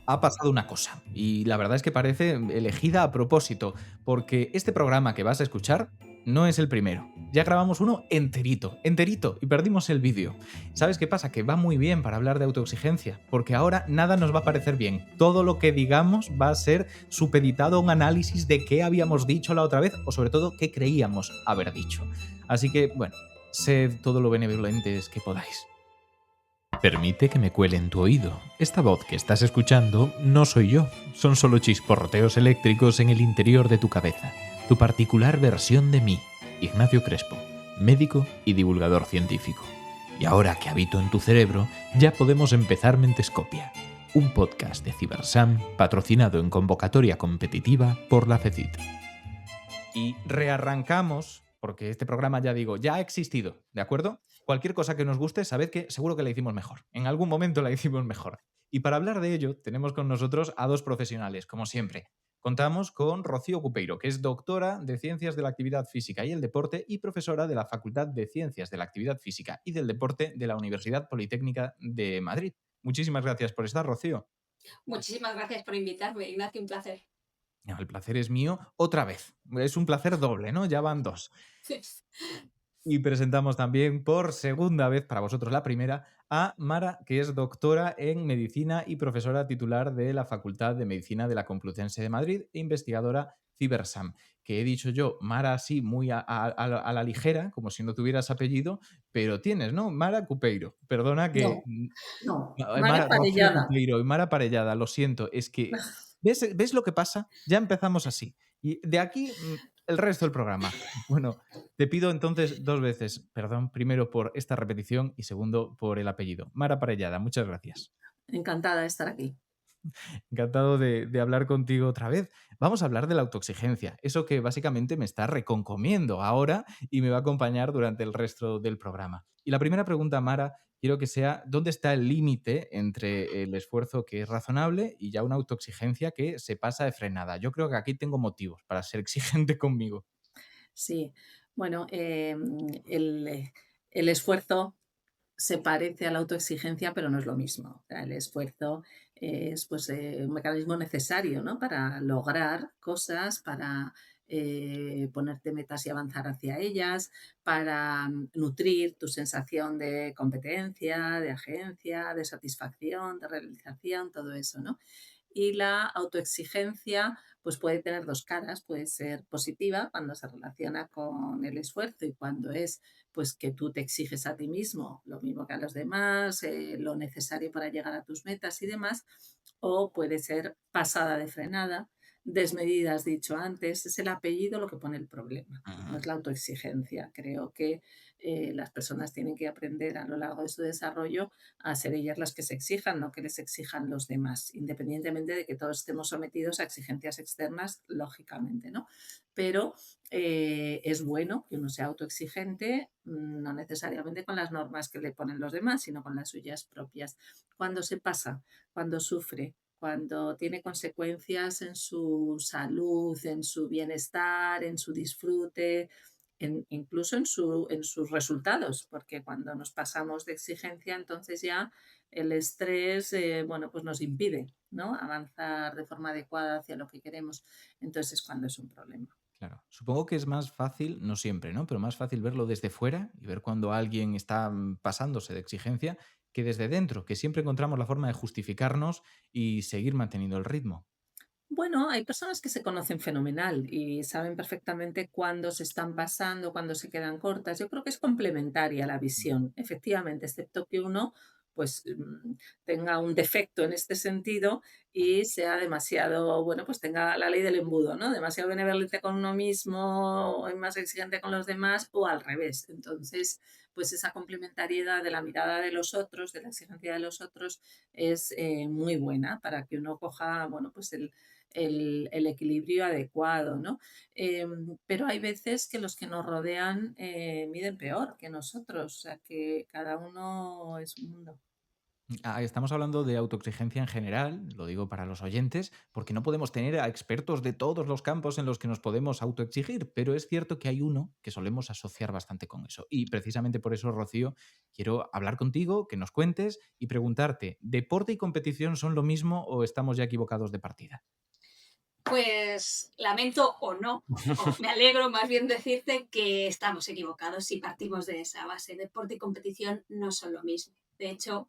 Ha pasado una cosa, y la verdad es que parece elegida a propósito, porque este programa que vas a escuchar no es el primero. Ya grabamos uno enterito, enterito, y perdimos el vídeo. ¿Sabes qué pasa? Que va muy bien para hablar de autoexigencia, porque ahora nada nos va a parecer bien. Todo lo que digamos va a ser supeditado a un análisis de qué habíamos dicho la otra vez, o sobre todo qué creíamos haber dicho. Así que, bueno, sed todo lo benevolentes que podáis. Permite que me cuele en tu oído. Esta voz que estás escuchando no soy yo, son solo chisporroteos eléctricos en el interior de tu cabeza, tu particular versión de mí, Ignacio Crespo, médico y divulgador científico. Y ahora que habito en tu cerebro, ya podemos empezar Mentescopia, un podcast de Cibersam patrocinado en convocatoria competitiva por la FECIT. Y rearrancamos, porque este programa, ya digo, ya ha existido, ¿de acuerdo? Cualquier cosa que nos guste, sabed que seguro que la hicimos mejor. En algún momento la hicimos mejor. Y para hablar de ello, tenemos con nosotros a dos profesionales, como siempre. Contamos con Rocío Cupeiro, que es doctora de Ciencias de la Actividad Física y el Deporte y profesora de la Facultad de Ciencias de la Actividad Física y del Deporte de la Universidad Politécnica de Madrid. Muchísimas gracias por estar, Rocío. Muchísimas gracias por invitarme, Ignacio, un placer. No, el placer es mío otra vez. Es un placer doble, ¿no? Ya van dos. Y presentamos también por segunda vez, para vosotros la primera, a Mara, que es doctora en medicina y profesora titular de la Facultad de Medicina de la Complutense de Madrid e investigadora Cibersam. Que he dicho yo, Mara, así muy a la ligera, como si no tuvieras apellido, pero tienes, ¿no? Mara Cupeiro. Perdona que. No, no, Mara Mara, Rocío Parellada. Cupeiro y Mara Parellada, lo siento, es que. ¿Ves lo que pasa? Ya empezamos así. Y de aquí el resto del programa. Bueno, te pido entonces dos veces perdón, primero por esta repetición y segundo por el apellido. Mara Parellada, muchas gracias. Encantada de estar aquí. Encantado de hablar contigo otra vez. Vamos a hablar de la autoexigencia, eso que básicamente me está reconcomiendo ahora y me va a acompañar durante el resto del programa. Y la primera pregunta, Mara, quiero que sea, ¿dónde está el límite entre el esfuerzo que es razonable y ya una autoexigencia que se pasa de frenada? Yo creo que aquí tengo motivos para ser exigente conmigo. Sí, bueno, el esfuerzo se parece a la autoexigencia, pero no es lo mismo. O sea, el esfuerzo es pues, un mecanismo necesario, ¿no? Para lograr cosas, para ponerte metas y avanzar hacia ellas, para nutrir tu sensación de competencia, de agencia, de satisfacción, de realización, todo eso, ¿no? Y la autoexigencia pues puede tener dos caras, puede ser positiva cuando se relaciona con el esfuerzo y cuando es pues que tú te exiges a ti mismo lo mismo que a los demás, lo necesario para llegar a tus metas y demás, o puede ser pasada de frenada, desmedida, has dicho antes, es el apellido lo que pone el problema, no es la autoexigencia. Creo que las personas tienen que aprender a lo largo de su desarrollo a ser ellas las que se exijan, no que les exijan los demás, independientemente de que todos estemos sometidos a exigencias externas, lógicamente, ¿no? Pero es bueno que uno sea autoexigente, no necesariamente con las normas que le ponen los demás, sino con las suyas propias. Cuando se pasa, cuando sufre, cuando tiene consecuencias en su salud, en su bienestar, en su disfrute, incluso en sus resultados, porque cuando nos pasamos de exigencia, entonces ya el estrés, bueno, pues nos impide, ¿no? Avanzar de forma adecuada hacia lo que queremos. Entonces es cuando es un problema. Claro. Supongo que es más fácil, no siempre, ¿no? Pero más fácil verlo desde fuera y ver cuando alguien está pasándose de exigencia que desde dentro, que siempre encontramos la forma de justificarnos y seguir manteniendo el ritmo. Bueno, hay personas que se conocen fenomenal y saben perfectamente cuándo se están pasando, cuándo se quedan cortas. Yo creo que es complementaria la visión, efectivamente, excepto que uno pues tenga un defecto en este sentido y sea demasiado, bueno, pues tenga la ley del embudo, ¿no? Demasiado benevolente con uno mismo, o más exigente con los demás o al revés. Entonces, pues esa complementariedad de la mirada de los otros, de la exigencia de los otros, es muy buena para que uno coja, bueno, pues el equilibrio adecuado, ¿no? Pero hay veces que los que nos rodean miden peor que nosotros, o sea que cada uno es un mundo. Estamos hablando de autoexigencia en general, lo digo para los oyentes, porque no podemos tener a expertos de todos los campos en los que nos podemos autoexigir, pero es cierto que hay uno que solemos asociar bastante con eso. Y precisamente por eso, Rocío, quiero hablar contigo, que nos cuentes y preguntarte, ¿deporte y competición son lo mismo o estamos ya equivocados de partida? Pues lamento o no, o me alegro más bien decirte que estamos equivocados si partimos de esa base. Deporte y competición no son lo mismo. De hecho,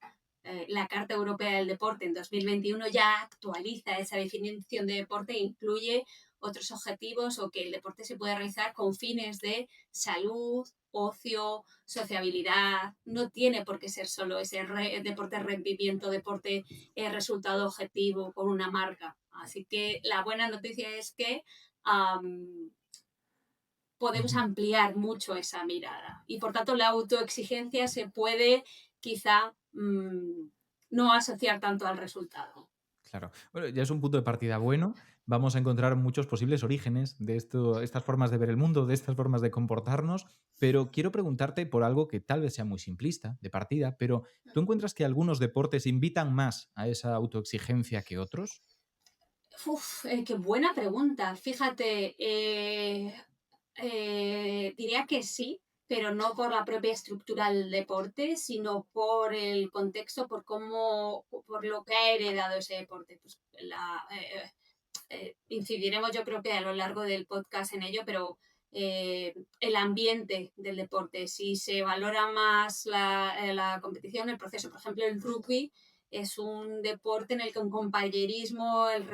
la Carta Europea del Deporte en 2021 ya actualiza esa definición de deporte e incluye otros objetivos o que el deporte se puede realizar con fines de salud, ocio, sociabilidad. No tiene por qué ser solo ese deporte rendimiento, deporte resultado objetivo con una marca. Así que la buena noticia es que um, podemos Ujú. ampliar mucho esa mirada y por tanto la autoexigencia se puede quizá no asociar tanto al resultado. Claro. Bueno, ya es un punto de partida bueno. Vamos a encontrar muchos posibles orígenes de estas formas de ver el mundo, de estas formas de comportarnos, pero quiero preguntarte por algo que tal vez sea muy simplista de partida, pero ¿tú encuentras que algunos deportes invitan más a esa autoexigencia que otros? Uf, qué buena pregunta. Fíjate, diría que sí, pero no por la propia estructura del deporte, sino por el contexto, por cómo, por lo que ha heredado ese deporte. Pues incidiremos yo creo que a lo largo del podcast en ello, pero el ambiente del deporte, si se valora más la competición, el proceso, por ejemplo, el rugby es un deporte en el que un compañerismo, el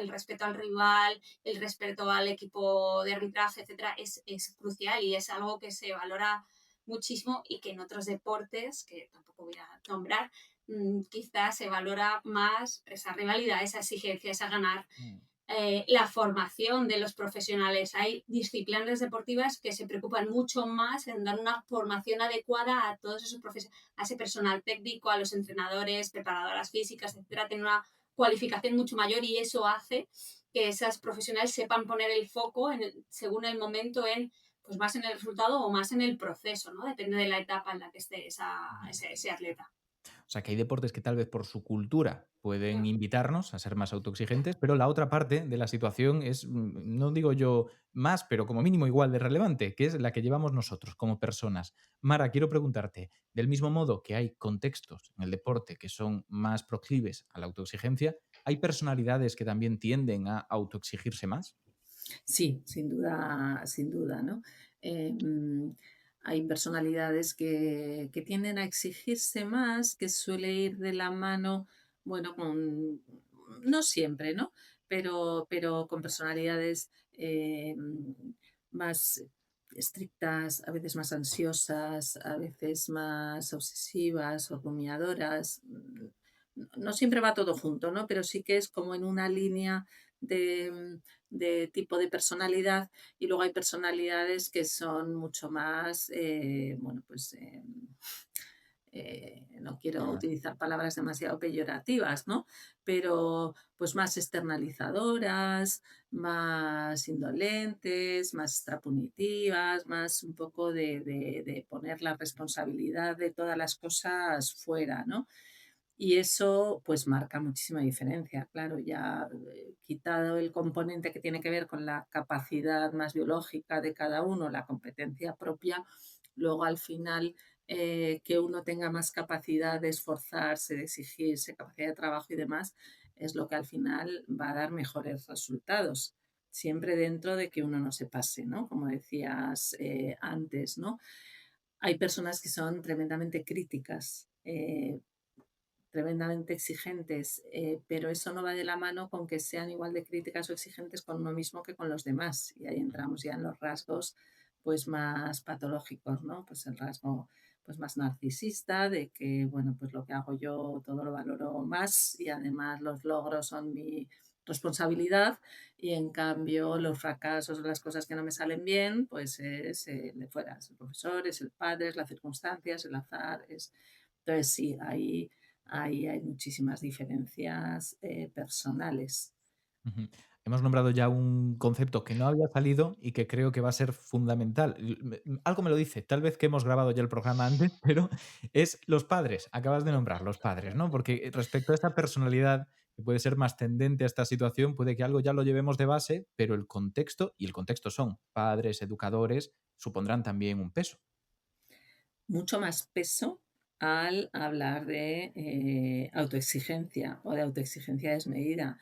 respeto al rival, el respeto al equipo de arbitraje, etcétera, es crucial y es algo que se valora muchísimo y que en otros deportes, que tampoco voy a nombrar, quizás se valora más esa rivalidad, esa exigencia, esa ganar Mm. la formación de los profesionales. Hay disciplinas deportivas que se preocupan mucho más en dar una formación adecuada a todos esos profesionales, a ese personal técnico, a los entrenadores, preparadoras físicas, etcétera, tienen una cualificación mucho mayor y eso hace que esas profesionales sepan poner el foco según el momento en pues más en el resultado o más en el proceso, ¿no? Depende de la etapa en la que esté ese atleta. O sea, que hay deportes que tal vez por su cultura pueden invitarnos a ser más autoexigentes, pero la otra parte de la situación es, no digo yo más, pero como mínimo igual de relevante, que es la que llevamos nosotros como personas. Mara, quiero preguntarte, del mismo modo que hay contextos en el deporte que son más proclives a la autoexigencia, ¿hay personalidades que también tienden a autoexigirse más? Sí, sin duda, ¿no? Eh, mm, Hay personalidades que tienden a exigirse más, que suele ir de la mano, bueno, con, no siempre, ¿no? Pero con personalidades más estrictas, a veces más ansiosas, a veces más obsesivas o rumiadoras. No siempre va todo junto, ¿no? Pero sí que es como en una línea de tipo de personalidad y luego hay personalidades que son mucho más, bueno, pues no quiero utilizar palabras demasiado peyorativas, ¿no? Pero pues más externalizadoras, más indolentes, más extrapunitivas, más un poco de poner la responsabilidad de todas las cosas fuera, ¿no? Y eso, pues, marca muchísima diferencia. Claro, ya, quitado el componente que tiene que ver con la capacidad más biológica de cada uno, la competencia propia, luego al final, que uno tenga más capacidad de esforzarse, de exigirse, capacidad de trabajo y demás, es lo que al final va a dar mejores resultados. Siempre dentro de que uno no se pase, ¿no? Como decías, antes, ¿no? Hay personas que son tremendamente críticas, tremendamente exigentes, pero eso no va de la mano con que sean igual de críticas o exigentes con uno mismo que con los demás. Y ahí entramos ya en los rasgos pues más patológicos, ¿no? Pues el rasgo pues más narcisista de que, bueno, pues lo que hago yo todo lo valoro más y además los logros son mi responsabilidad y en cambio los fracasos o las cosas que no me salen bien, pues es de fuera, es el profesor, es el padre, es las circunstancias, el azar, es... Entonces sí, ahí hay muchísimas diferencias personales. Ujú. Hemos nombrado ya un concepto que no había salido y que creo que va a ser fundamental. Algo me lo dice, tal vez que hemos grabado ya el programa antes, pero es los padres. Acabas de nombrar los padres, ¿no? Porque respecto a esta personalidad que puede ser más tendente a esta situación, puede que algo ya lo llevemos de base, pero el contexto, y el contexto son padres, educadores, supondrán también un peso. Mucho más peso al hablar de autoexigencia o de autoexigencia desmedida.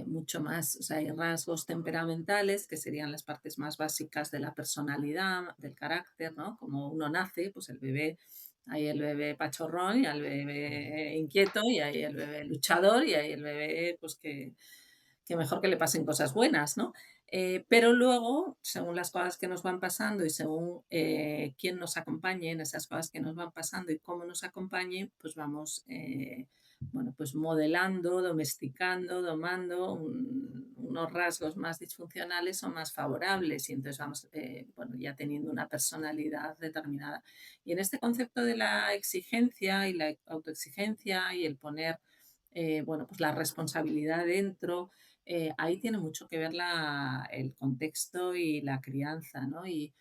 Mucho más, o sea, hay rasgos temperamentales que serían las partes más básicas de la personalidad, del carácter, ¿no? Como uno nace, pues el bebé, hay el bebé pachorrón y hay el bebé inquieto y hay el bebé luchador y hay el bebé, pues que mejor que le pasen cosas buenas, ¿no? Pero luego, según las cosas que nos van pasando y según quién nos acompañe en esas cosas que nos van pasando y cómo nos acompañe, pues vamos, bueno, pues modelando, domesticando, domando unos rasgos más disfuncionales o más favorables y entonces vamos, bueno, ya teniendo una personalidad determinada. Y en este concepto de la exigencia y la autoexigencia y el poner, bueno, pues la responsabilidad dentro, ahí tiene mucho que ver el contexto y la crianza, ¿no? Y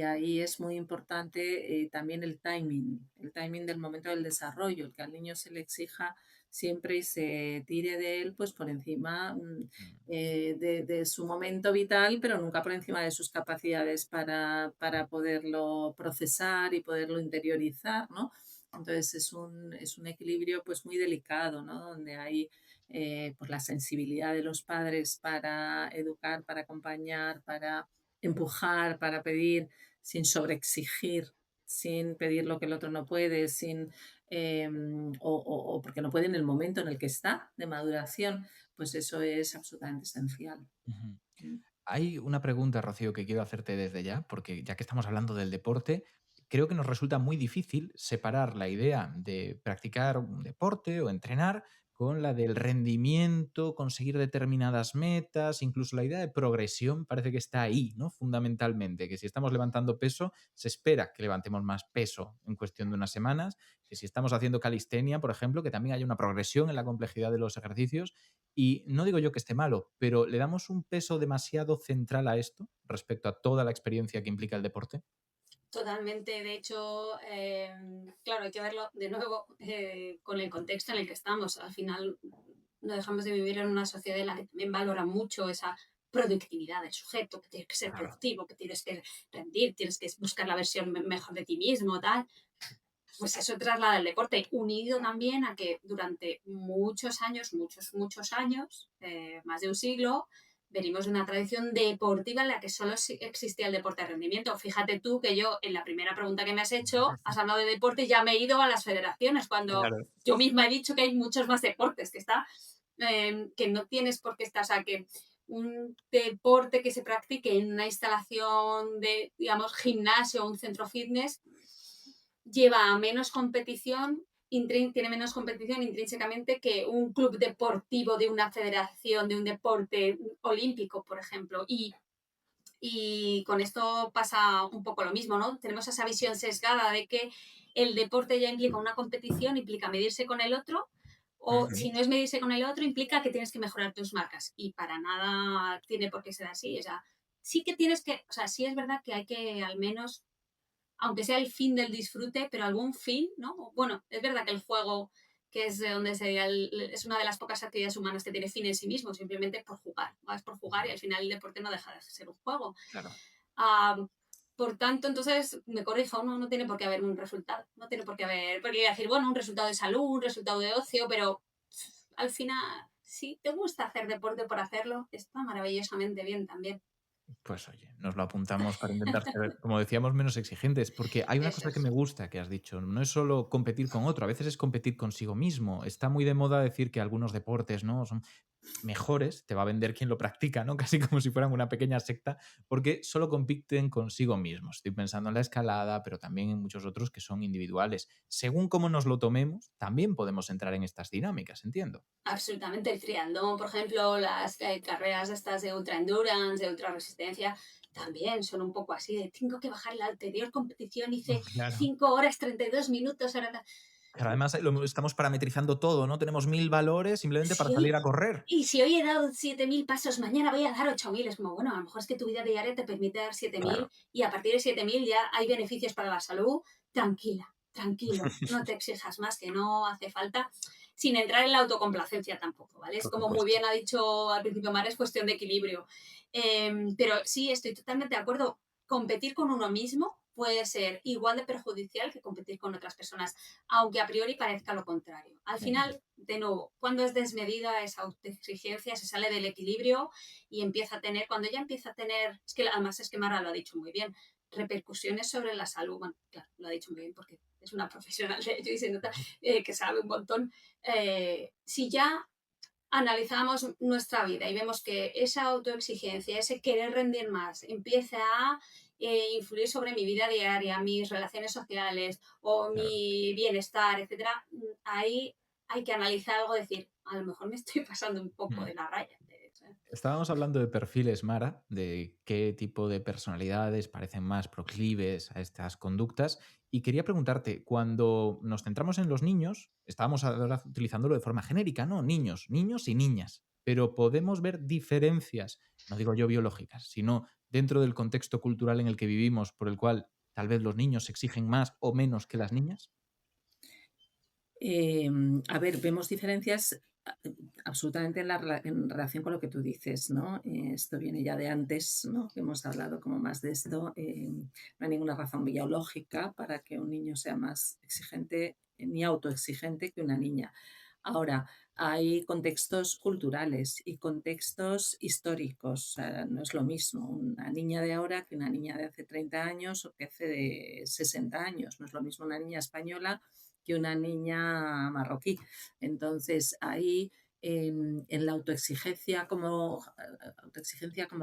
ahí es muy importante también el timing del momento del desarrollo, el que al niño se le exija siempre y se tire de él pues por encima de su momento vital, pero nunca por encima de sus capacidades para poderlo procesar y poderlo interiorizar, ¿no? Entonces es un equilibrio pues muy delicado, ¿no? Donde hay pues la sensibilidad de los padres para educar, para acompañar, para empujar, para pedir, sin sobreexigir, sin pedir lo que el otro no puede, o porque no puede en el momento en el que está de maduración, pues eso es absolutamente esencial. Ujú. Mm. Hay una pregunta, Rocío, que quiero hacerte desde ya, porque ya que estamos hablando del deporte, creo que nos resulta muy difícil separar la idea de practicar un deporte o entrenar con la del rendimiento, conseguir determinadas metas, incluso la idea de progresión parece que está ahí, ¿no? Fundamentalmente, que si estamos levantando peso, se espera que levantemos más peso en cuestión de unas semanas, que si estamos haciendo calistenia, por ejemplo, que también haya una progresión en la complejidad de los ejercicios y no digo yo que esté malo, pero ¿le damos un peso demasiado central a esto respecto a toda la experiencia que implica el deporte? Totalmente, de hecho, claro, hay que verlo de nuevo con el contexto en el que estamos. Al final, no dejamos de vivir en una sociedad en la que también valora mucho esa productividad del sujeto, que tienes que ser Claro. productivo, que tienes que rendir, tienes que buscar la versión mejor de ti mismo, tal. Pues eso traslada el deporte, unido también a que durante muchos años, muchos años, más de un siglo, venimos de una tradición deportiva en la que solo existía el deporte de rendimiento. Fíjate tú que yo, en la primera pregunta que me has hecho, has hablado de deporte y ya me he ido a las federaciones, cuando Claro. yo misma he dicho que hay muchos más deportes, que no tienes por qué estar, o sea, que un deporte que se practique en una instalación de, digamos, gimnasio o un centro fitness lleva a menos competición, tiene menos competición intrínsecamente que un club deportivo de una federación, de un deporte olímpico, por ejemplo. Y con esto pasa un poco lo mismo, ¿no? Tenemos esa visión sesgada de que el deporte ya implica una competición, implica medirse con el otro, o si Ujú. no es medirse con el otro, implica que tienes que mejorar tus marcas. Y para nada tiene por qué ser así. O sea, sí que tienes que, o sea, sí es verdad que hay que al menos aunque sea el fin del disfrute, pero algún fin, ¿no? Bueno, es verdad que el juego, que es de donde es una de las pocas actividades humanas que tiene fin en sí mismo, simplemente por jugar, vas por jugar y al final el deporte no deja de ser un juego. Claro. Ah, por tanto, entonces, me corrijo, no tiene por qué haber un resultado, no tiene por qué haber, porque decir, bueno, un resultado de salud, un resultado de ocio, pero al final, si te gusta hacer deporte por hacerlo, está maravillosamente bien también. Pues oye, nos lo apuntamos para intentar ser, como decíamos, menos exigentes, porque hay una Eso cosa que es. me gusta que has dicho, no es solo competir con otro, a veces es competir consigo mismo. Está muy de moda decir que algunos deportes, ¿no? Son mejores, te va a vender quien lo practica, ¿no? Casi como si fueran una pequeña secta, porque solo compiten consigo mismos. Estoy pensando en la escalada, pero también en muchos otros que son individuales. Según cómo nos lo tomemos, también podemos entrar en estas dinámicas, entiendo. Absolutamente, el triatlón, por ejemplo, las carreras estas de ultra endurance, de ultra resistencia, también son un poco así, de tengo que bajar la anterior competición, hice Claro. 5 horas 32 minutos, ahora tal. Pero además estamos parametrizando todo, ¿no? Tenemos 1000 valores simplemente para Si salir hoy, a correr. y si hoy he dado 7.000 pasos, mañana voy a dar 8.000. Es como, bueno, a lo mejor es que tu vida diaria te permite dar 7.000 Claro. y a partir de 7.000 ya hay beneficios para la salud. Tranquila, tranquilo, no te exijas más, que no hace falta, sin entrar en la autocomplacencia tampoco, ¿vale? Es Por como muy supuesto. bien ha dicho al principio Mar, es cuestión de equilibrio. Pero sí, estoy totalmente de acuerdo. Competir con uno mismo puede ser igual de perjudicial que competir con otras personas, aunque a priori parezca lo contrario. Al final, de nuevo, cuando es desmedida esa autoexigencia, se sale del equilibrio y empieza a tener, cuando ya empieza a tener, es que además es que Mara lo ha dicho muy bien, repercusiones sobre la salud. Bueno, claro, lo ha dicho muy bien porque es una profesional de ello y se nota que sabe un montón. Si ya analizamos nuestra vida y vemos que esa autoexigencia, ese querer rendir más, empieza a influir sobre mi vida diaria, mis relaciones sociales o Claro. mi bienestar, etcétera, ahí hay que analizar algo, decir, a lo mejor me estoy pasando un poco Mm. de la raya. Estábamos hablando de perfiles, Mara, de qué tipo de personalidades parecen más proclives a estas conductas. Y quería preguntarte, cuando nos centramos en los niños, estábamos ahora utilizándolo de forma genérica, ¿no? Niños, niños y niñas. Pero podemos ver diferencias, no digo yo biológicas, sino dentro del contexto cultural en el que vivimos, por el cual tal vez los niños se exigen más o menos que las niñas. A ver, vemos diferencias absolutamente en relación con lo que tú dices, ¿no? Esto viene ya de antes, ¿no? Que hemos hablado como más de esto. No hay ninguna razón biológica para que un niño sea más exigente ni autoexigente que una niña. Ahora, hay contextos culturales y contextos históricos. O sea, no es lo mismo una niña de ahora que una niña de hace 30 años o que hace de 60 años. No es lo mismo una niña española que una niña marroquí. Entonces, ahí en la autoexigencia como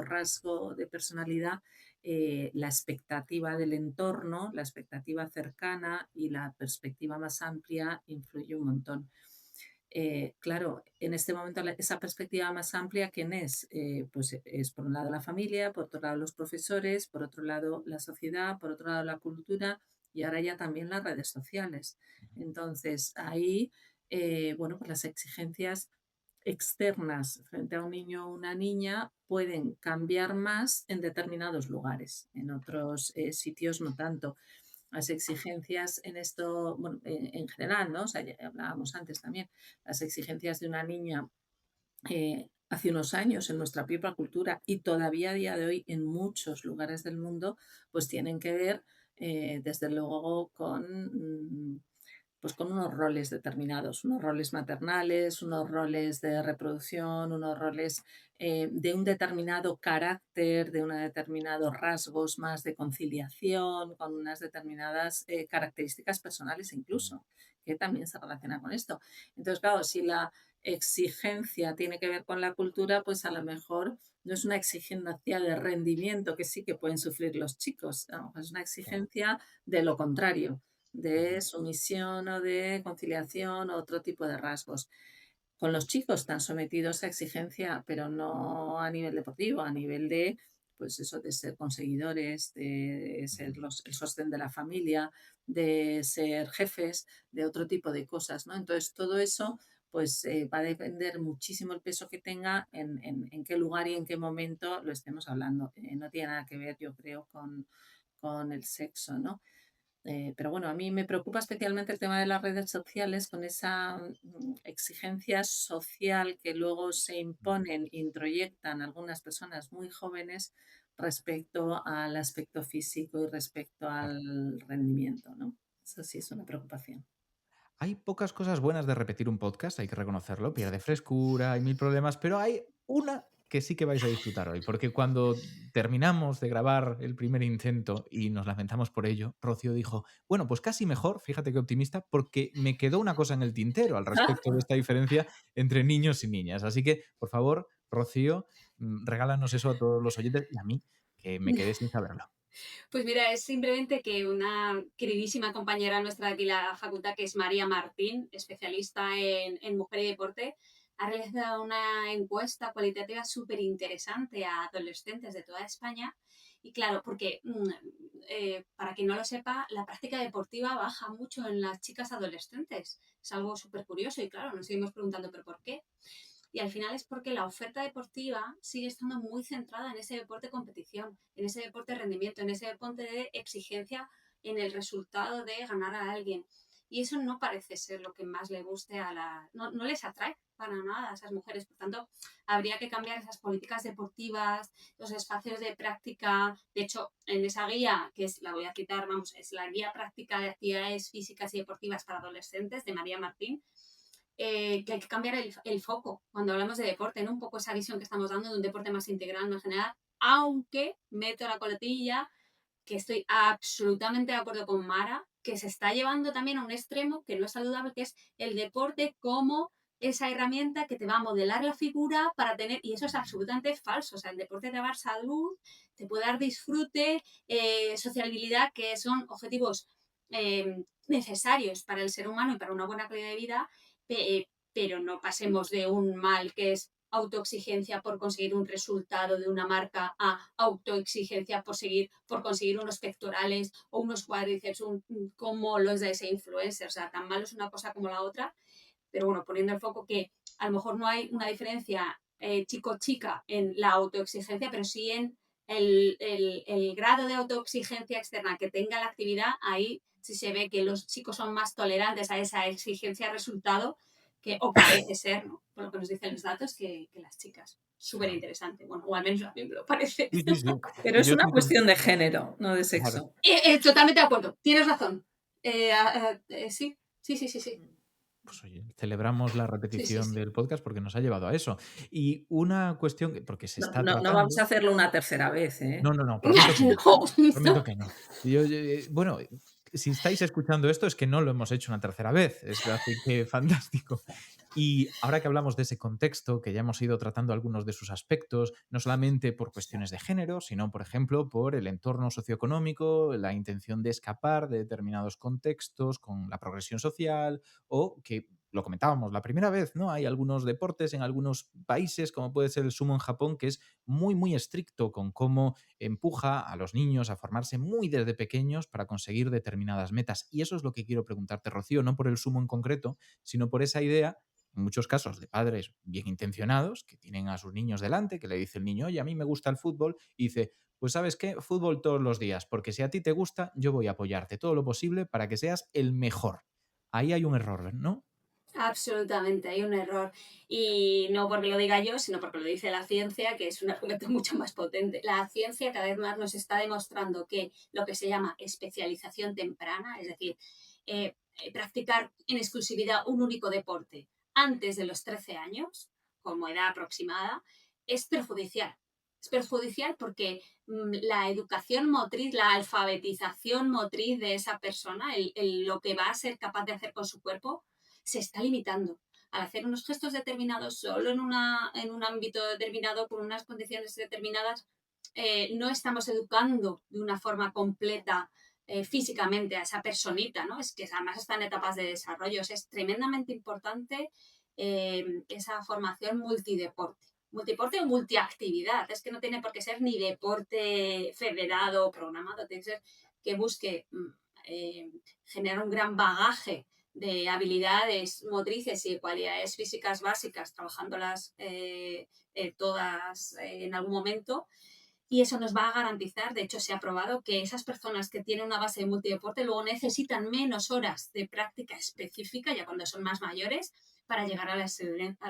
rasgo de personalidad, la expectativa del entorno, la expectativa cercana y la perspectiva más amplia influye un montón. Claro, en este momento esa perspectiva más amplia, ¿quién es? Pues es por un lado la familia, por otro lado los profesores, por otro lado la sociedad, por otro lado la cultura y ahora ya también las redes sociales. Entonces, ahí, bueno, pues las exigencias externas frente a un niño o una niña pueden cambiar más en determinados lugares, en otros sitios no tanto. Las exigencias en esto, bueno, en general, ¿no? O sea, ya hablábamos antes también, las exigencias de una niña hace unos años en nuestra propia cultura y todavía a día de hoy en muchos lugares del mundo, pues tienen que ver, desde luego, pues con unos roles determinados, unos roles maternales, unos roles de reproducción, unos roles de un determinado carácter, de unos determinados rasgos más de conciliación, con unas determinadas características personales incluso, que también se relacionan con esto. Entonces, claro, si la exigencia tiene que ver con la cultura, pues a lo mejor no es una exigencia de rendimiento que sí que pueden sufrir los chicos, ¿no? Es una Claro. exigencia de lo contrario, Ujú. de sumisión o de conciliación o otro tipo de rasgos. Con los chicos están sometidos a exigencia, pero no a nivel deportivo, a nivel de, pues eso, de ser conseguidores, de ser Ujú. el sostén de la familia, de ser jefes, de otro tipo de cosas, ¿no? Entonces, todo eso, pues va a depender muchísimo el peso que tenga en qué lugar y en qué momento lo estemos hablando. No tiene nada que ver, yo creo, con el sexo, ¿no? Pero bueno, a mí me preocupa especialmente el tema de las redes sociales con esa exigencia social que luego se imponen, introyectan algunas personas muy jóvenes respecto al aspecto físico y respecto Claro. al rendimiento, ¿no? Eso sí es una preocupación. Hay pocas cosas buenas de repetir un podcast, hay que reconocerlo, pierde frescura, hay 1000 problemas, pero hay una que sí que vais a disfrutar hoy, porque cuando terminamos de grabar el primer intento y nos lamentamos por ello, Rocío dijo, bueno, pues casi mejor, fíjate qué optimista, porque me quedó una cosa en el tintero al respecto de esta diferencia entre niños y niñas. Así que, por favor, Rocío, regálanos eso a todos los oyentes y a mí, que me quedé sin saberlo. Pues mira, es simplemente que una queridísima compañera nuestra de aquí en la facultad, que es María Martín, especialista en mujer y deporte, ha realizado una encuesta cualitativa súper interesante a adolescentes de toda España Y claro, porque para quien no lo sepa, la práctica deportiva baja mucho en las chicas adolescentes. Es algo súper curioso y claro, nos seguimos preguntando, ¿pero por qué? Y al final es porque la oferta deportiva sigue estando muy centrada en ese deporte de competición, en ese deporte de rendimiento, en ese deporte de exigencia en el resultado de ganar a alguien. Y eso no parece ser lo que más le guste a la... No les atrae para nada a esas mujeres. Por tanto, habría que cambiar esas políticas deportivas, los espacios de práctica. De hecho, en esa guía, que es, la voy a citar, vamos, es la guía práctica de actividades físicas y deportivas para adolescentes de María Martín, que hay que cambiar el foco cuando hablamos de deporte, ¿no? Un poco esa visión que estamos dando de un deporte más integral, más general, aunque meto la coletilla que estoy absolutamente de acuerdo con Mara, que se está llevando también a un extremo que no es saludable, que es el deporte como esa herramienta que te va a modelar la figura para tener, y eso es absolutamente falso, o sea, el deporte te va a dar salud, te puede dar disfrute, sociabilidad, que son objetivos necesarios para el ser humano y para una buena calidad de vida, pero no pasemos de un mal que es autoexigencia por conseguir un resultado de una marca a autoexigencia por conseguir unos pectorales o unos cuádriceps como los de ese influencer. O sea, tan malo es una cosa como la otra, pero bueno, poniendo el foco que a lo mejor no hay una diferencia chico-chica en la autoexigencia, pero sí en el grado de autoexigencia externa que tenga la actividad, ahí sí se ve que los chicos son más tolerantes a esa exigencia resultado, o parece ser, ¿no? Por lo que nos dicen los datos, que las chicas. Súper interesante. Bueno, o al menos a mí me lo parece. Sí, sí, sí. Pero es Yo una estoy con- cuestión de género, no de Claro. sexo. Totalmente de acuerdo. Tienes razón. Sí, sí, sí, sí, sí. Pues oye, celebramos la Sí, sí, repetición sí. del podcast porque nos ha llevado a eso. Y una cuestión, porque se No, está no vamos tratando. a hacerlo una tercera vez, ¿eh? No, no, no, prometo que no. No, Prometo no. que no. Bueno, si estáis escuchando esto es que no lo hemos hecho una tercera vez. Así que fantástico. Y ahora que hablamos de ese contexto, que ya hemos ido tratando algunos de sus aspectos, no solamente por cuestiones de género, sino, por ejemplo, por el entorno socioeconómico, la intención de escapar de determinados contextos con la progresión social o que lo comentábamos la primera vez, ¿no? Hay algunos deportes en algunos países, como puede ser el sumo en Japón, que es muy, muy estricto con cómo empuja a los niños a formarse muy desde pequeños para conseguir determinadas metas. Y eso es lo que quiero preguntarte, Rocío, no por el sumo en concreto, sino por esa idea, en muchos casos, de padres bien intencionados, que tienen a sus niños delante, que le dice el niño, oye, a mí me gusta el fútbol, y dice, pues sabes qué, fútbol todos los días, porque si a ti te gusta, yo voy a apoyarte todo lo posible para que seas el mejor. Ahí hay un error, ¿no? Absolutamente, hay un error. Y no porque lo diga yo, sino porque lo dice la ciencia, que es un argumento mucho más potente. La ciencia cada vez más nos está demostrando que lo que se llama especialización temprana, es decir, practicar en exclusividad un único deporte antes de los 13 años, como edad aproximada, es perjudicial. Es perjudicial porque la educación motriz, la alfabetización motriz de esa persona, lo que va a ser capaz de hacer con su cuerpo, se está limitando al hacer unos gestos determinados solo en un ámbito determinado, con unas condiciones determinadas. No estamos educando de una forma completa físicamente a esa personita, ¿no? Es que además están en etapas de desarrollo. Es tremendamente importante esa formación multideporte. Multideporte o multiactividad. Es que no tiene por qué ser ni deporte federado o programado. Tiene que ser que busque generar un gran bagaje de habilidades motrices y cualidades físicas básicas, trabajándolas todas en algún momento. Y eso nos va a garantizar, de hecho se ha probado, que esas personas que tienen una base de multideporte luego necesitan menos horas de práctica específica, ya cuando son más mayores, para llegar a la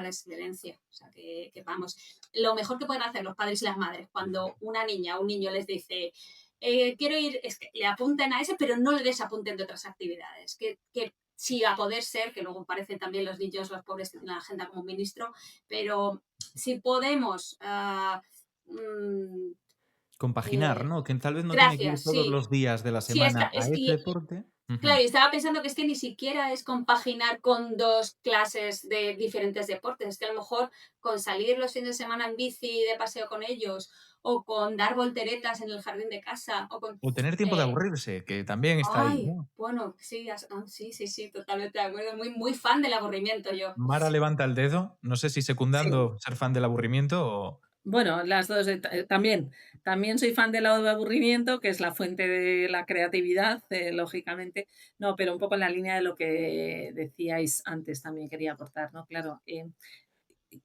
excelencia. O sea, que vamos, lo mejor que pueden hacer los padres y las madres cuando una niña o un niño les dice quiero ir, es que le apunten a ese, pero no le desapunten de otras actividades. Que sí, a poder ser, que luego parecen también los niños, los pobres que tienen la agenda como ministro, pero si podemos... Compaginar, ¿no? Que tal vez no tiene que ir gracias, todos sí. los días de la Sí, semana a ese deporte. Ujú. claro, y estaba pensando que es que ni siquiera es compaginar con dos clases de diferentes deportes, es que a lo mejor con salir los fines de semana en bici de paseo con ellos, o con dar volteretas en el jardín de casa, o con... O tener tiempo de aburrirse, que también está ahí, ay, ¿no? bueno, sí, sí, sí, sí, totalmente de acuerdo. Muy, muy fan del aburrimiento yo. Mara levanta el dedo. No sé si Sí. secundando ser fan del aburrimiento o. Bueno, las 2 también. También soy fan del lado de aburrimiento, que es la fuente de la creatividad, lógicamente. No, pero un poco en la línea de lo que decíais antes también quería aportar, ¿no? Claro,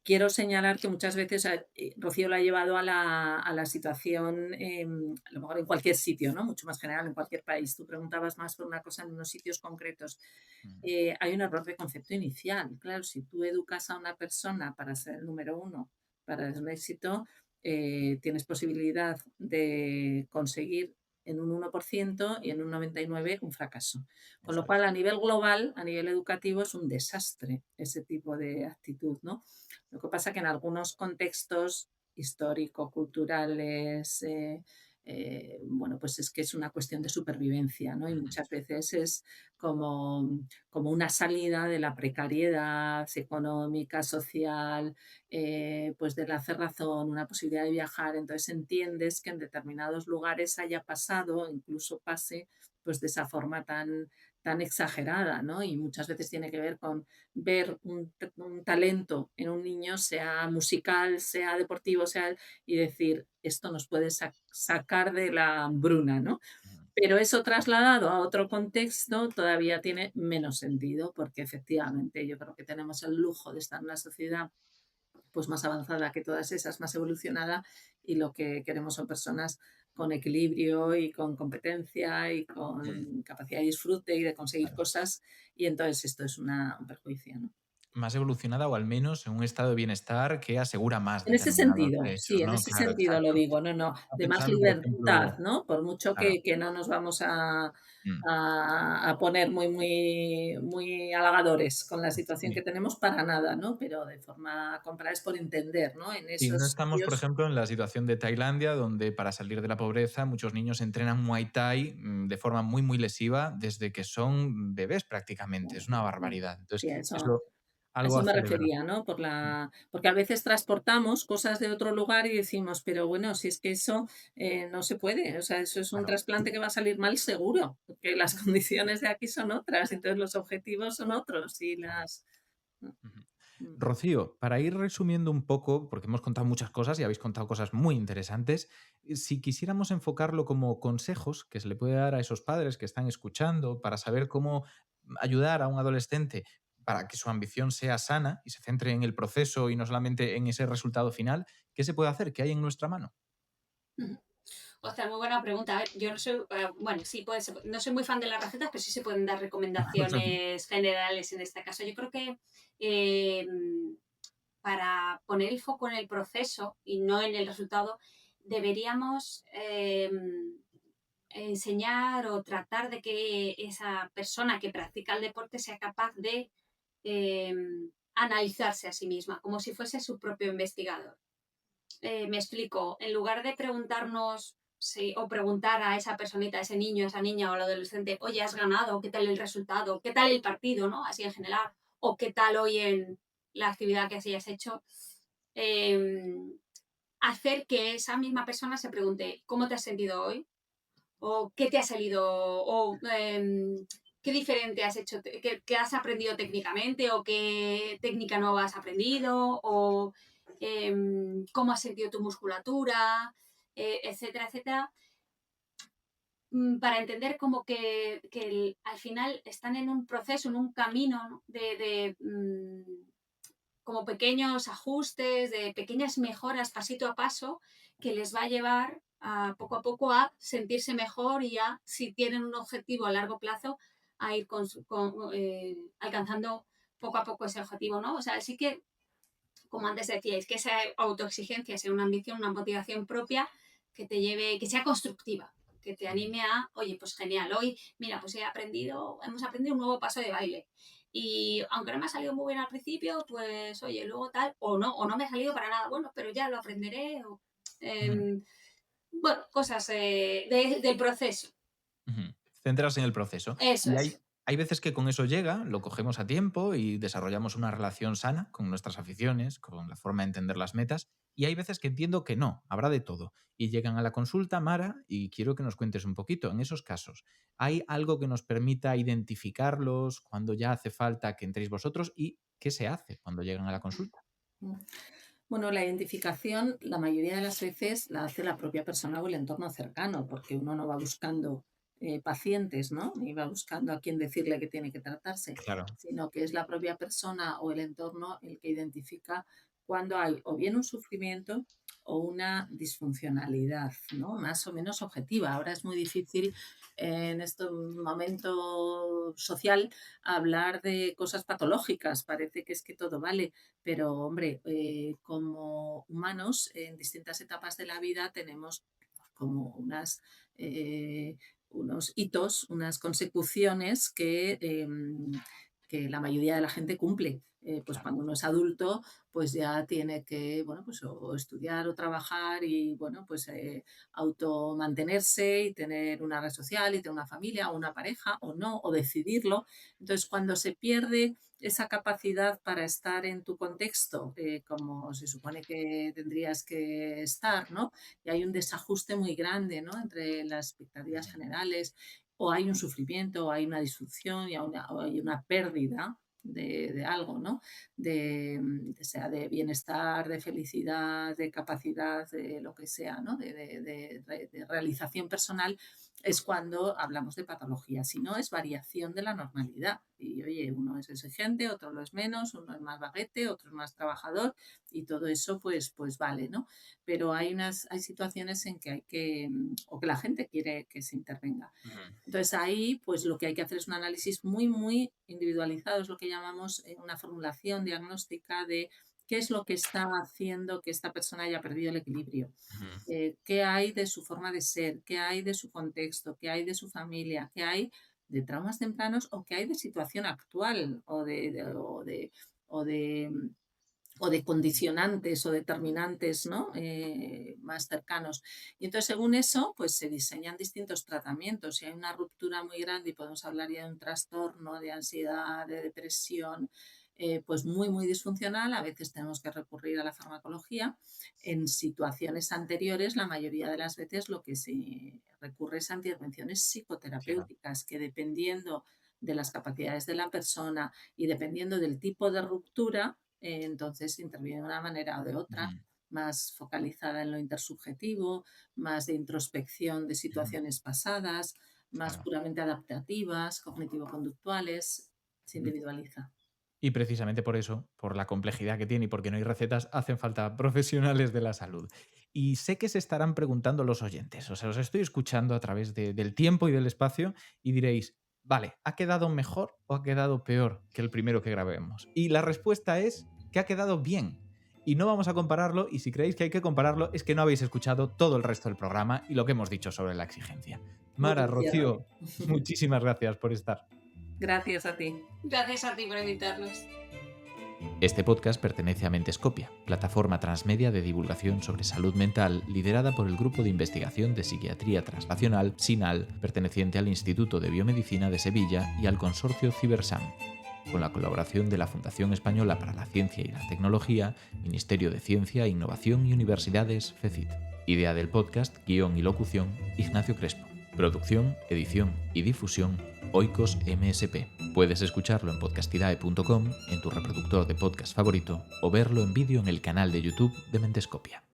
quiero señalar que muchas veces, Rocío lo ha llevado a la situación, a lo mejor en cualquier sitio, ¿no? Mucho más general, en cualquier país. Tú preguntabas más por una cosa en unos sitios concretos. Mm, Hay un error de concepto inicial. Claro, si tú educas a una persona para ser el número uno, para el éxito, tienes posibilidad de conseguir en un 1% y en un 99% un fracaso. Con lo eso cual, es. a nivel global, a nivel educativo, es un desastre ese tipo de actitud, ¿no? Lo que pasa que en algunos contextos histórico-culturales, bueno, pues es que es una cuestión de supervivencia, ¿no? Y Ujú, muchas veces es como una salida de la precariedad económica, social, pues de la cerrazón, una posibilidad de viajar. Entonces entiendes que en determinados lugares haya pasado, incluso pase, pues de esa forma tan exagerada, ¿no? Y muchas veces tiene que ver con ver un talento en un niño, sea musical, sea deportivo, sea, y decir, esto nos puede sacar de la hambruna, ¿no? ujú. Pero eso trasladado a otro contexto todavía tiene menos sentido, porque efectivamente yo creo que tenemos el lujo de estar en una sociedad pues más avanzada que todas esas, más evolucionada, y lo que queremos son personas con equilibrio y con competencia y Mm, con capacidad de disfrute y de conseguir claro. cosas, y entonces esto es un perjuicio, ¿no? Más evolucionada o al menos en un estado de bienestar que asegura más En ese determinados sentido, derechos, sí, en ¿no? ese Claro, sentido lo exacto. digo, no, no, Estaba de más pensando, por libertad, ejemplo, ¿no? Por mucho claro, que no nos vamos mm, a poner muy halagadores con la situación que sí. tenemos, para nada, ¿no? Pero de forma comparada es por entender, ¿no? En Sí, no esos estamos, por sitios. ejemplo, en la situación de Tailandia, donde para salir de la pobreza muchos niños entrenan Muay Thai de forma muy, muy lesiva desde que son bebés prácticamente. Es una barbaridad. Entonces, Sí, eso a algo eso a me celebrar. refería, ¿no? Mm, Porque a veces transportamos cosas de otro lugar y decimos, pero bueno, si es que eso no se puede, o sea, eso es un claro. trasplante que va a salir mal seguro, porque las condiciones de aquí son otras, entonces los objetivos son otros y Claro. las... Ujú. Mm. Rocío, para ir resumiendo un poco, porque hemos contado muchas cosas y habéis contado cosas muy interesantes, si quisiéramos enfocarlo como consejos que se le puede dar a esos padres que están escuchando para saber cómo ayudar a un adolescente para que su ambición sea sana y se centre en el proceso y no solamente en ese resultado final, ¿qué se puede hacer? ¿Qué hay en nuestra mano? Ujú. O sea, muy buena pregunta. A ver, yo no soy, bueno, sí, puede ser, no soy muy fan de las recetas, pero sí se pueden dar recomendaciones generales en este caso. Yo creo que eh, para poner el foco en el proceso y no en el resultado, deberíamos enseñar o tratar de que esa persona que practica el deporte sea capaz de eh, analizarse a sí misma, como si fuese su propio investigador. Me explico, en lugar de preguntarnos o preguntar a esa personita, a ese niño, a esa niña o al adolescente, oye, has ganado, ¿qué tal el resultado? ¿Qué tal el partido, no? Así en general, o qué tal hoy en la actividad que hayas hecho. Eh, hacer que esa misma persona se pregunte, ¿cómo te has sentido hoy? ¿O qué te ha salido? ¿O qué diferente has hecho? ¿Qué has aprendido técnicamente? ¿O qué técnica nueva has aprendido? ¿O cómo has sentido tu musculatura? Etcétera, etcétera. Para entender como que al final están en un proceso, en un camino, ¿no? Como pequeños ajustes, de pequeñas mejoras pasito a paso que les va a llevar a poco a sentirse mejor y a, si tienen un objetivo a largo plazo, a ir alcanzando poco a poco ese objetivo, ¿no? O sea, sí que, como antes decíais, que esa autoexigencia sea una ambición, una motivación propia que te lleve, que sea constructiva, que te Ujú, anime a, oye, pues genial, hoy, mira, pues hemos aprendido un nuevo paso de baile. Y aunque no me ha salido muy bien al principio, pues oye, luego tal, o no me ha salido para nada bueno, pero ya lo aprenderé. ujú. Em, bueno, cosas del proceso. Ujú. Centrarse en el proceso. Eso Y es. hay veces que con eso llega, lo cogemos a tiempo y desarrollamos una relación sana con nuestras aficiones, con la forma de entender las metas. Y hay veces que entiendo que no, habrá de todo. Y llegan a la consulta, Mara, y quiero que nos cuentes un poquito. En esos casos, ¿hay algo que nos permita identificarlos cuando ya hace falta que entréis vosotros y qué se hace cuando llegan a la consulta? Bueno, la identificación la mayoría de las veces la hace la propia persona o el entorno cercano, porque uno no va buscando pacientes, ¿no? Ni va buscando a quién decirle que tiene que tratarse, Claro. sino que es la propia persona o el entorno el que identifica cuando hay o bien un sufrimiento o una disfuncionalidad, ¿no? Más o menos objetiva. Ahora es muy difícil en este momento social hablar de cosas patológicas. Parece que es que todo vale, pero, hombre, como humanos, en distintas etapas de la vida tenemos como eh, unos hitos, unas consecuciones que la mayoría de la gente cumple. Pues Claro. cuando uno es adulto, pues ya tiene que, bueno, pues o estudiar o trabajar y, bueno, pues automantenerse y tener una red social y tener una familia o una pareja o no, o decidirlo. Entonces, cuando se pierde esa capacidad para estar en tu contexto, como se supone que tendrías que estar, ¿no? Y hay un desajuste muy grande, ¿no? Entre las expectativas generales, o hay un sufrimiento, o hay una disfunción, o hay una pérdida de algo, ¿no? Sea de bienestar, de felicidad, de capacidad, de lo que sea, ¿no? De realización personal, es cuando hablamos de patología. Si no, es variación de la normalidad. Y oye, uno es exigente, otro lo es menos, uno es más vaguete, otro es más trabajador, y todo eso pues vale, ¿no? Pero hay situaciones en que hay que, o que la gente quiere que se intervenga. Ujú. Entonces ahí, pues lo que hay que hacer es un análisis muy, muy individualizado, es lo que llamamos una formulación diagnóstica de qué es lo que está haciendo que esta persona haya perdido el equilibrio. Ujú. Qué hay de su forma de ser, qué hay de su contexto, qué hay de su familia, qué hay de traumas tempranos o qué hay de situación actual o de o de condicionantes o determinantes, ¿no? Más cercanos. Y entonces, según eso, pues se diseñan distintos tratamientos. Si hay una ruptura muy grande y podemos hablar ya de un trastorno de ansiedad, de depresión, pues muy, muy disfuncional, a veces tenemos que recurrir a la farmacología. En situaciones anteriores, la mayoría de las veces lo que se recurre es a intervenciones Claro. psicoterapéuticas, que dependiendo de las capacidades de la persona y dependiendo del tipo de ruptura, entonces interviene de una manera o de otra, Ujú. más focalizada en lo intersubjetivo, más de introspección de Ujú. situaciones pasadas, más Claro. puramente adaptativas, cognitivo-conductuales, se Ujú. individualiza. Y precisamente por eso, por la complejidad que tiene y porque no hay recetas, hacen falta profesionales de la salud. Y sé que se estarán preguntando los oyentes, o sea, os estoy escuchando a través del tiempo y del espacio y diréis, vale, ¿ha quedado mejor o ha quedado peor que el primero que grabemos? Y la respuesta es que ha quedado bien. Y no vamos a compararlo, y si creéis que hay que compararlo, es que no habéis escuchado todo el resto del programa y lo que hemos dicho sobre la exigencia. Muy Mara, buen cierre. Rocío, muchísimas gracias por estar. Gracias a ti. Gracias a ti por invitarnos. Este podcast pertenece a Mentescopia, plataforma transmedia de divulgación sobre salud mental liderada por el Grupo de Investigación de Psiquiatría Translacional, SINAL, perteneciente al Instituto de Biomedicina de Sevilla y al consorcio CiberSam, con la colaboración de la Fundación Española para la Ciencia y la Tecnología, Ministerio de Ciencia, Innovación y Universidades, FECIT. Idea del podcast, guión y locución, Ignacio Crespo. Producción, edición y difusión, Oikos MSP. Puedes escucharlo en podcastidae.com, en tu reproductor de podcast favorito, o verlo en vídeo en el canal de YouTube de Mentescopia.